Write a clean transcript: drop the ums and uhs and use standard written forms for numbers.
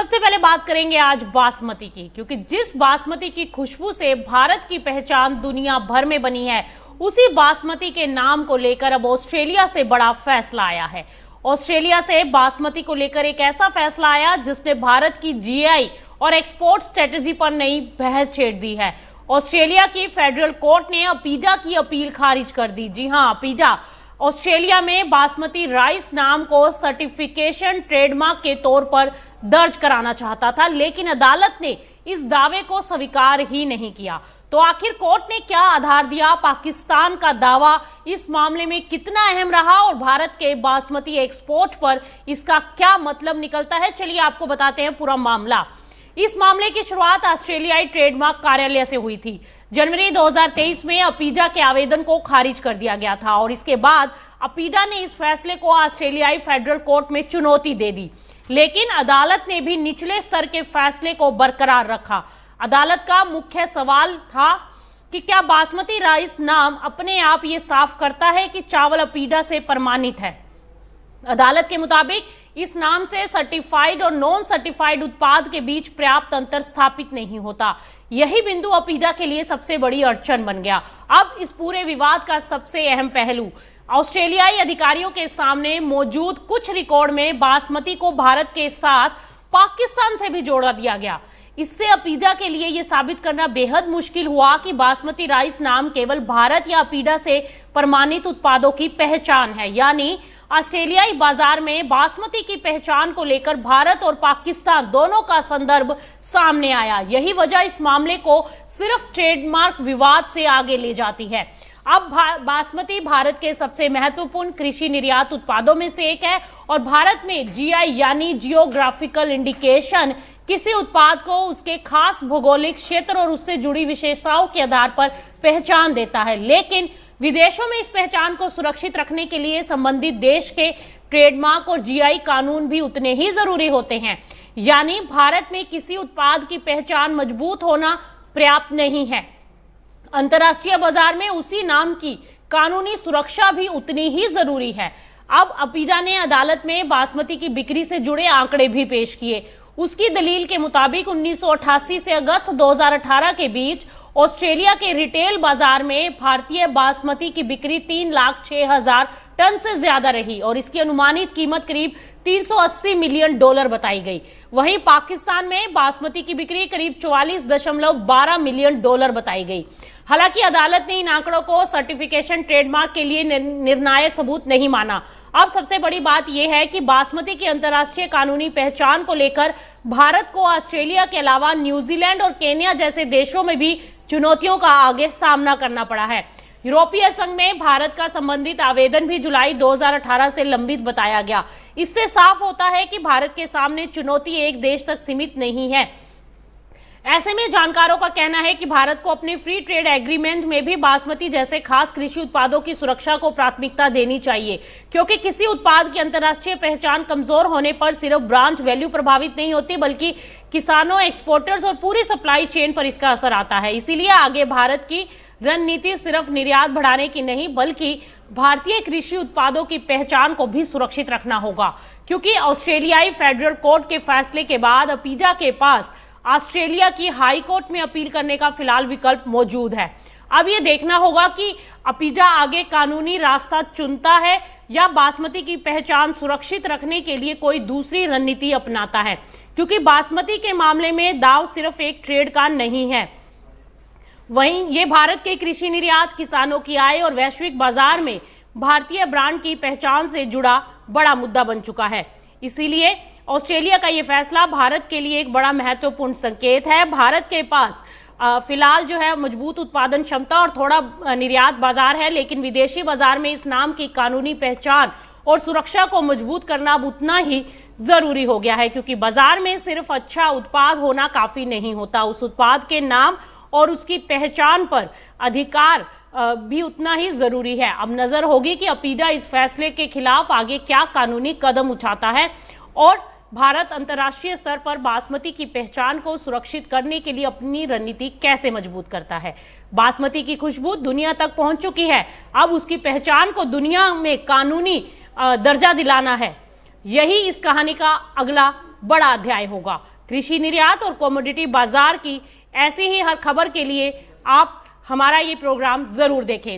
सबसे पहले बात करेंगे आज बासमती की, क्योंकि जिस बासमती की खुशबू से भारत की पहचान दुनिया भर में बनी है, उसी बासमती के नाम को लेकर अब ऑस्ट्रेलिया से बड़ा फैसला आया है। ऑस्ट्रेलिया से बासमती को लेकर एक ऐसा फैसला आया जिसने भारत की जीआई और एक्सपोर्ट स्ट्रेटजी पर नई बहस छेड़ दी है। ऑस्ट्रेलिया की फेडरल कोर्ट ने अपीडा की अपील खारिज कर दी। जी हां, अपीडा ऑस्ट्रेलिया में बासमती राइस नाम को सर्टिफिकेशन ट्रेडमार्क के तौर पर दर्ज कराना चाहता था, लेकिन अदालत ने इस दावे को स्वीकार ही नहीं किया। तो आखिर कोर्ट ने क्या आधार दिया? पाकिस्तान का दावा इस मामले में कितना अहम रहा और भारत के बासमती एक्सपोर्ट पर इसका क्या मतलब निकलता है? चलिए आपको बताते हैं पूरा मामला। इस मामले की शुरुआत ऑस्ट्रेलियाई ट्रेडमार्क कार्यालय से हुई थी। जनवरी 2023 में अपीडा के आवेदन को खारिज कर दिया गया था और इसके बाद अपीडा ने इस फैसले को ऑस्ट्रेलियाई फेडरल कोर्ट में चुनौती दे दी, लेकिन अदालत ने भी निचले स्तर के फैसले को बरकरार रखा। अदालत का मुख्य सवाल था कि क्या बासमती राइस नाम अपने आप ये साफ करता है कि चावल अपीडा से प्रमाणित है। अदालत के मुताबिक इस नाम से सर्टिफाइड और नॉन सर्टिफाइड उत्पाद के बीच पर्याप्त अंतर स्थापित नहीं होता। यही बिंदु अपीडा के लिए सबसे बड़ी अड़चन बन गया। अब इस पूरे विवाद का सबसे अहम पहलू, ऑस्ट्रेलियाई अधिकारियों के सामने मौजूद कुछ रिकॉर्ड में बासमती को भारत के साथ पाकिस्तान से भी जोड़ा दिया गया। इससे अपीडा के लिए यह साबित करना बेहद मुश्किल हुआ कि बासमती राइस नाम केवल भारत या अपीडा से प्रमाणित उत्पादों की पहचान है, यानी ऑस्ट्रेलियाई बाजार में बासमती की पहचान को लेकर भारत और पाकिस्तान दोनों का संदर्भ सामने आया। यही वजह इस मामले को सिर्फ ट्रेडमार्क विवाद से आगे ले जाती है। अब बासमती भारत के सबसे महत्वपूर्ण कृषि निर्यात उत्पादों में से एक है और भारत में जीआई यानी जियोग्राफिकल इंडिकेशन किसी उत्पाद को उसके खास भौगोलिक क्षेत्र और उससे जुड़ी विशेषताओं के आधार पर पहचान देता है, लेकिन विदेशों में इस पहचान को सुरक्षित रखने के लिए संबंधित देश के ट्रेडमार्क और जीआई कानून भी उतने ही जरूरी होते हैं। यानी भारत में किसी उत्पाद की पहचान मजबूत होना पर्याप्त नहीं है, अंतर्राष्ट्रीय बाजार में उसी नाम की कानूनी सुरक्षा भी उतनी ही जरूरी है। अब अपीडा ने अदालत में बासमती की बिक्री से जुड़े आंकड़े भी पेश किए। उसकी दलील के मुताबिक 1988 से अगस्त 2018 के बीच ऑस्ट्रेलिया के रिटेल बाजार में भारतीय बासमती की बिक्री 3,06,000 टन से ज्यादा रही और इसकी अनुमानित कीमत करीब $380 मिलियन बताई गई। वहीं पाकिस्तान में बासमती की बिक्री करीब $44.12 मिलियन बताई गई। हालांकि अदालत ने इन आंकड़ों को सर्टिफिकेशन ट्रेडमार्क के लिए निर्णायक सबूत नहीं माना। अब सबसे बड़ी बात यह है कि बासमती की अंतर्राष्ट्रीय कानूनी पहचान को लेकर भारत को ऑस्ट्रेलिया के अलावा न्यूजीलैंड और केन्या जैसे देशों में भी चुनौतियों का आगे सामना करना पड़ा है। यूरोपीय संघ में भारत का संबंधित आवेदन भी जुलाई 2018 से लंबित बताया गया। इससे साफ होता है कि भारत के सामने चुनौती एक देश तक सीमित नहीं है। ऐसे में जानकारों का कहना है कि भारत को अपने फ्री ट्रेड एग्रीमेंट में भी बासमती जैसे खास कृषि उत्पादों की सुरक्षा को प्राथमिकता देनी चाहिए, क्योंकि किसी उत्पाद की अंतर्राष्ट्रीय पहचान कमजोर होने पर सिर्फ ब्रांड वैल्यू प्रभावित नहीं होती, बल्कि किसानों, एक्सपोर्टर्स और पूरी सप्लाई चेन पर इसका असर आता है। इसीलिए आगे भारत की रणनीति सिर्फ निर्यात बढ़ाने की नहीं, बल्कि भारतीय कृषि उत्पादों की पहचान को भी सुरक्षित रखना होगा, क्योंकि ऑस्ट्रेलियाई फेडरल कोर्ट के फैसले के बाद अपीडा के पास ऑस्ट्रेलिया की हाई कोर्ट में अपील करने का फिलहाल विकल्प मौजूद है। अब यह देखना होगा कि अपीडा आगे कानूनी रास्ता चुनता है या बासमती की पहचान सुरक्षित रखने के लिए कोई दूसरी रणनीति अपनाता है, क्योंकि बासमती के मामले में दांव सिर्फ एक ट्रेड का नहीं है, वहीं ये भारत के कृषि निर्यात, किसानों की आय और वैश्विक बाजार में भारतीय ब्रांड की पहचान से जुड़ा बड़ा मुद्दा बन चुका है। इसीलिए ऑस्ट्रेलिया का ये फैसला भारत के लिए एक बड़ा महत्वपूर्ण संकेत है। भारत के पास फिलहाल जो है मजबूत उत्पादन क्षमता और थोड़ा निर्यात बाजार है, लेकिन विदेशी बाजार में इस नाम की कानूनी पहचान और सुरक्षा को मजबूत करना अब उतना ही जरूरी हो गया है, क्योंकि बाजार में सिर्फ अच्छा उत्पाद होना काफी नहीं होता, उस उत्पाद के नाम और उसकी पहचान पर अधिकार भी उतना ही जरूरी है। अब नजर होगी कि अपीडा इस फैसले के खिलाफ आगे क्या कानूनी कदम उठाता है और भारत अंतर्राष्ट्रीय स्तर पर बासमती की पहचान को सुरक्षित करने के लिए अपनी रणनीति कैसे मजबूत करता है। बासमती की खुशबू दुनिया तक पहुंच चुकी है, अब उसकी पहचान को दुनिया में कानूनी दर्जा दिलाना है। यही इस कहानी का अगला बड़ा अध्याय होगा। कृषि निर्यात और कमोडिटी बाजार की ऐसी ही हर खबर के लिए आप हमारा ये प्रोग्राम जरूर देखें।